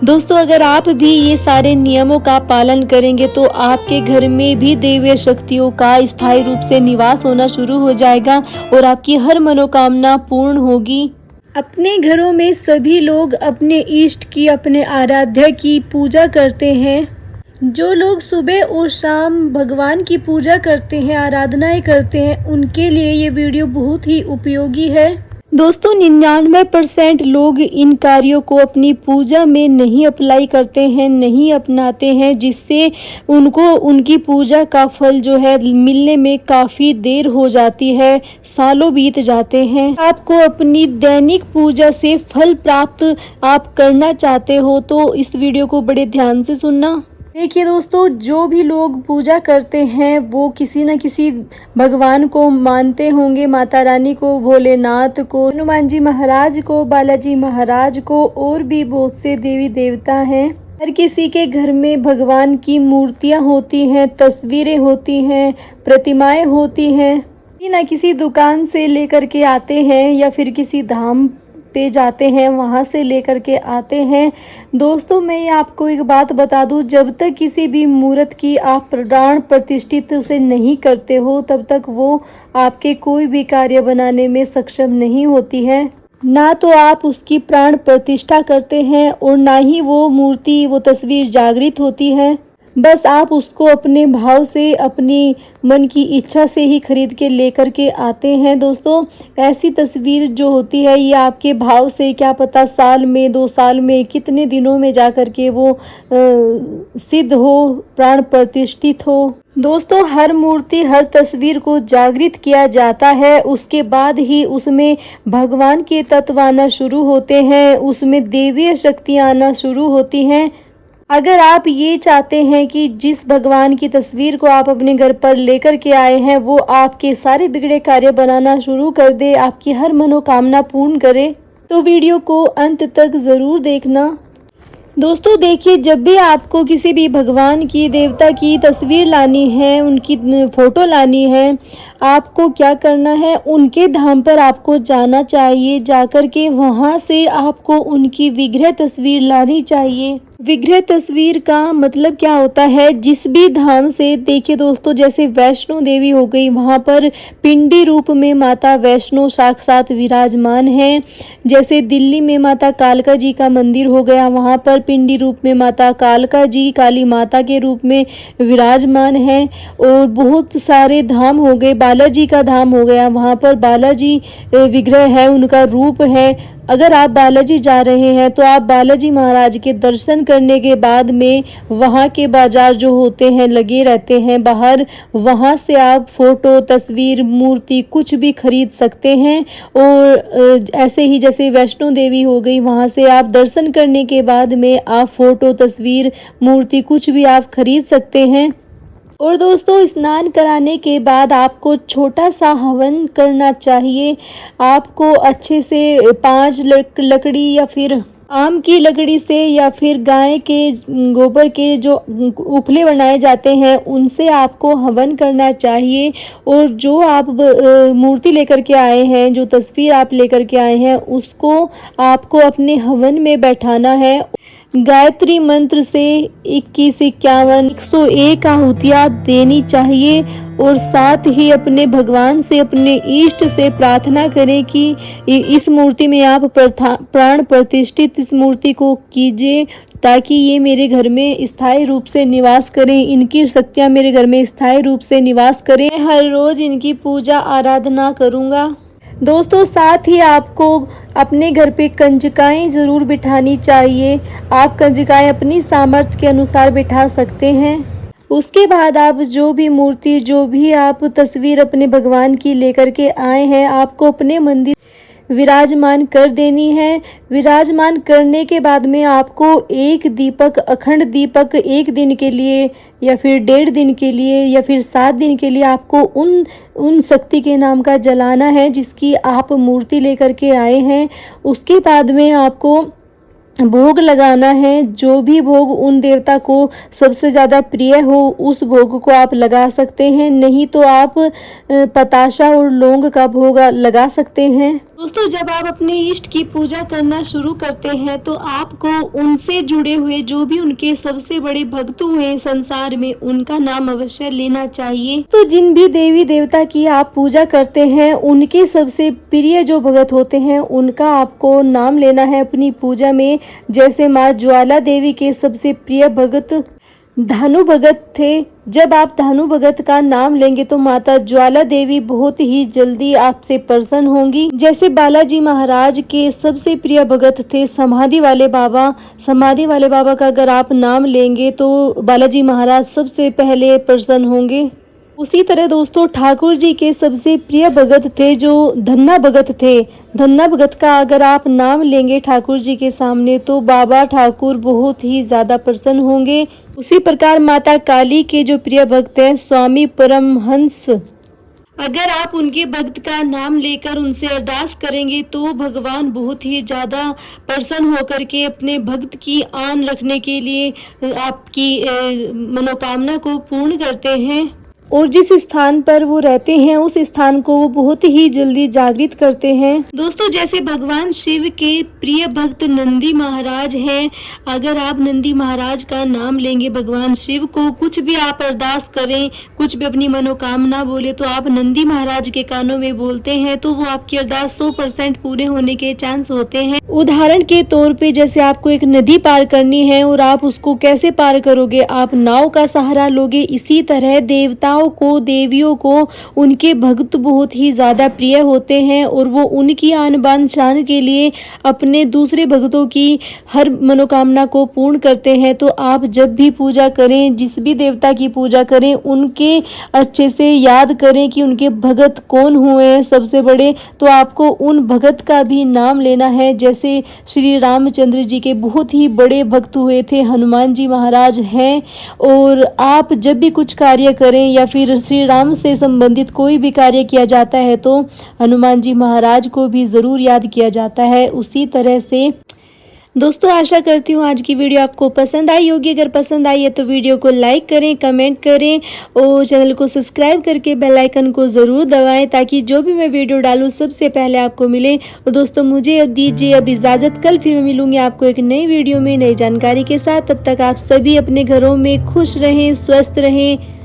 दोस्तों, अगर आप भी ये सारे नियमों का पालन करेंगे तो आपके घर में भी दैवीय शक्तियों का स्थायी रूप से निवास होना शुरू हो जाएगा और आपकी हर मनोकामना पूर्ण होगी। अपने घरों में सभी लोग अपने इष्ट की, अपने आराध्य की पूजा करते हैं। जो लोग सुबह और शाम भगवान की पूजा करते हैं, आराधनाएं करते हैं, उनके लिए ये वीडियो बहुत ही उपयोगी है। दोस्तों, 99% लोग इन कार्यों को अपनी पूजा में नहीं अप्लाई करते हैं, नहीं अपनाते हैं, जिससे उनको उनकी पूजा का फल जो है मिलने में काफ़ी देर हो जाती है, सालों बीत जाते हैं। आपको अपनी दैनिक पूजा से फल प्राप्त आप करना चाहते हो तो इस वीडियो को बड़े ध्यान से सुनना। देखिए दोस्तों, जो भी लोग पूजा करते हैं वो किसी न किसी भगवान को मानते होंगे, माता रानी को, भोलेनाथ को, हनुमान जी महाराज को, बालाजी महाराज को, और भी बहुत से देवी देवता हैं। हर किसी के घर में भगवान की मूर्तियां होती हैं, तस्वीरें होती हैं, प्रतिमाएं होती हैं। किसी न किसी दुकान से लेकर के आते हैं या फिर किसी धाम पे जाते हैं, वहाँ से लेकर के आते हैं। दोस्तों, मैं ये आपको एक बात बता दूं, जब तक किसी भी मूर्त की आप प्राण प्रतिष्ठित उसे नहीं करते हो तब तक वो आपके कोई भी कार्य बनाने में सक्षम नहीं होती है। ना तो आप उसकी प्राण प्रतिष्ठा करते हैं और ना ही वो मूर्ति, वो तस्वीर जागृत होती है। बस आप उसको अपने भाव से, अपनी मन की इच्छा से ही खरीद के लेकर के आते हैं। दोस्तों, ऐसी तस्वीर जो होती है ये आपके भाव से क्या पता साल में, 2 साल में, कितने दिनों में जा कर के वो सिद्ध हो, प्राण प्रतिष्ठित हो। दोस्तों, हर मूर्ति, हर तस्वीर को जागृत किया जाता है, उसके बाद ही उसमें भगवान के तत्व आना शुरू होते हैं, उसमें देवीय शक्तियाँ आना शुरू होती हैं। अगर आप ये चाहते हैं कि जिस भगवान की तस्वीर को आप अपने घर पर लेकर के आए हैं वो आपके सारे बिगड़े कार्य बनाना शुरू कर दे, आपकी हर मनोकामना पूर्ण करे, तो वीडियो को अंत तक ज़रूर देखना। दोस्तों देखिए, जब भी आपको किसी भी भगवान की, देवता की तस्वीर लानी है, उनकी फ़ोटो लानी है, आपको क्या करना है, उनके धाम पर आपको जाना चाहिए। जाकर के वहाँ से आपको उनकी विग्रह तस्वीर लानी चाहिए। विग्रह तस्वीर का मतलब क्या होता है, जिस भी धाम से, देखिए दोस्तों, जैसे वैष्णो देवी हो गई, वहाँ पर पिंडी रूप में माता वैष्णो साक्षात विराजमान है। जैसे दिल्ली में माता कालका जी का मंदिर हो गया, वहाँ पर पिंडी रूप में माता कालका जी, काली माता के रूप में विराजमान है। और बहुत सारे धाम हो गए, बालाजी का धाम हो गया, वहाँ पर बालाजी विग्रह है, उनका रूप है। अगर आप बालाजी जा रहे हैं तो आप बालाजी महाराज के दर्शन करने के बाद में वहाँ के बाजार जो होते हैं, लगे रहते हैं बाहर, वहाँ से आप फोटो, तस्वीर, मूर्ति कुछ भी खरीद सकते हैं। और ऐसे ही जैसे वैष्णो देवी हो गई, वहाँ से आप दर्शन करने के बाद में आप फोटो, तस्वीर, मूर्ति कुछ भी आप खरीद सकते हैं। और दोस्तों, स्नान कराने के बाद आपको छोटा सा हवन करना चाहिए। आपको अच्छे से 5 लकड़ी या फिर आम की लकड़ी से या फिर गाय के गोबर के जो उपले बनाए जाते हैं उनसे आपको हवन करना चाहिए। और जो आप मूर्ति लेकर के आए हैं, जो तस्वीर आप लेकर के आए हैं, उसको आपको अपने हवन में बैठाना है। गायत्री मंत्र से 21, 51, 101 आहुतियाँ देनी चाहिए। और साथ ही अपने भगवान से, अपने इष्ट से प्रार्थना करें कि इस मूर्ति में आप प्राण प्रतिष्ठित इस मूर्ति को कीजिए, ताकि ये मेरे घर में स्थायी रूप से निवास करें, इनकी शक्तियाँ मेरे घर में स्थायी रूप से निवास करें। हर रोज़ इनकी पूजा आराधना करूँगा। दोस्तों, साथ ही आपको अपने घर पे कंजकाएं ज़रूर बिठानी चाहिए। आप कंजकाएं अपनी सामर्थ्य के अनुसार बिठा सकते हैं। उसके बाद आप जो भी मूर्ति, जो भी आप तस्वीर अपने भगवान की लेकर के आए हैं, आपको अपने मंदिर विराजमान कर देनी है। विराजमान करने के बाद में आपको एक दीपक, अखंड दीपक, 1 दिन के लिए या फिर 1.5 दिन के लिए या फिर 7 दिन के लिए आपको उन शक्ति के नाम का जलाना है जिसकी आप मूर्ति लेकर के आए हैं। उसके बाद में आपको भोग लगाना है। जो भी भोग उन देवता को सबसे ज़्यादा प्रिय हो उस भोग को आप लगा सकते हैं, नहीं तो आप पताशा और लौंग का भोग लगा सकते हैं। दोस्तों, जब आप अपने इष्ट की पूजा करना शुरू करते हैं तो आपको उनसे जुड़े हुए जो भी उनके सबसे बड़े भक्त हुए संसार में उनका नाम अवश्य लेना चाहिए। तो जिन भी देवी देवता की आप पूजा करते हैं उनके सबसे प्रिय जो भगत होते हैं उनका आपको नाम लेना है अपनी पूजा में। जैसे माँ ज्वाला देवी के सबसे प्रिय भगत धानु भगत थे। जब आप धानु भगत का नाम लेंगे तो माता ज्वाला देवी बहुत ही जल्दी आपसे प्रसन्न होंगी। जैसे बालाजी महाराज के सबसे प्रिय भगत थे समाधि वाले बाबा। समाधि वाले बाबा का अगर आप नाम लेंगे तो बालाजी महाराज सबसे पहले प्रसन्न होंगे। उसी तरह दोस्तों, ठाकुर जी के सबसे प्रिय भगत थे जो धन्ना भगत थे। धन्ना भगत का अगर आप नाम लेंगे ठाकुर जी के सामने तो बाबा ठाकुर बहुत ही ज़्यादा प्रसन्न होंगे। उसी प्रकार माता काली के जो प्रिय भक्त हैं स्वामी परमहंस, अगर आप उनके भक्त का नाम लेकर उनसे अरदास करेंगे तो भगवान बहुत ही ज़्यादा प्रसन्न होकर के अपने भक्त की आन रखने के लिए आपकी मनोकामना को पूर्ण करते हैं। और जिस स्थान पर वो रहते हैं उस स्थान को वो बहुत ही जल्दी जागृत करते हैं। दोस्तों, जैसे भगवान शिव के प्रिय भक्त नंदी महाराज हैं, अगर आप नंदी महाराज का नाम लेंगे भगवान शिव को, कुछ भी आप अरदास करें, कुछ भी अपनी मनोकामना बोले तो आप नंदी महाराज के कानों में बोलते हैं तो वो आपकी अरदास 100% पूरे होने के चांस होते हैं। उदाहरण के तौर पे जैसे आपको एक नदी पार करनी है और आप उसको कैसे पार करोगे, आप नाव का सहारा लोगे। इसी तरह देवताओं को, देवियों को उनके भक्त बहुत ही ज़्यादा प्रिय होते हैं और वो उनकी आन बान शान के लिए अपने दूसरे भक्तों की हर मनोकामना को पूर्ण करते हैं। तो आप जब भी पूजा करें, जिस भी देवता की पूजा करें, उनके अच्छे से याद करें कि उनके भगत कौन हुए हैं सबसे बड़े। तो आपको उन भगत का भी नाम लेना है। जैसे श्री रामचंद्र जी के बहुत ही बड़े भक्त हुए थे हनुमान जी महाराज हैं। और आप जब भी कुछ कार्य करें या फिर श्री राम से संबंधित कोई भी कार्य किया जाता है तो हनुमान जी महाराज को भी ज़रूर याद किया जाता है। उसी तरह से दोस्तों, आशा करती हूँ आज की वीडियो आपको पसंद आई होगी। अगर पसंद आई है तो वीडियो को लाइक करें, कमेंट करें और चैनल को सब्सक्राइब करके बेल आइकन को ज़रूर दबाएं ताकि जो भी मैं वीडियो डालूँ सबसे पहले आपको मिले। और दोस्तों, मुझे अब दीजिए अब इजाज़त। कल फिर मैं मिलूँगी आपको एक नई वीडियो में नई जानकारी के साथ। तब तक आप सभी अपने घरों में खुश रहें, स्वस्थ रहें।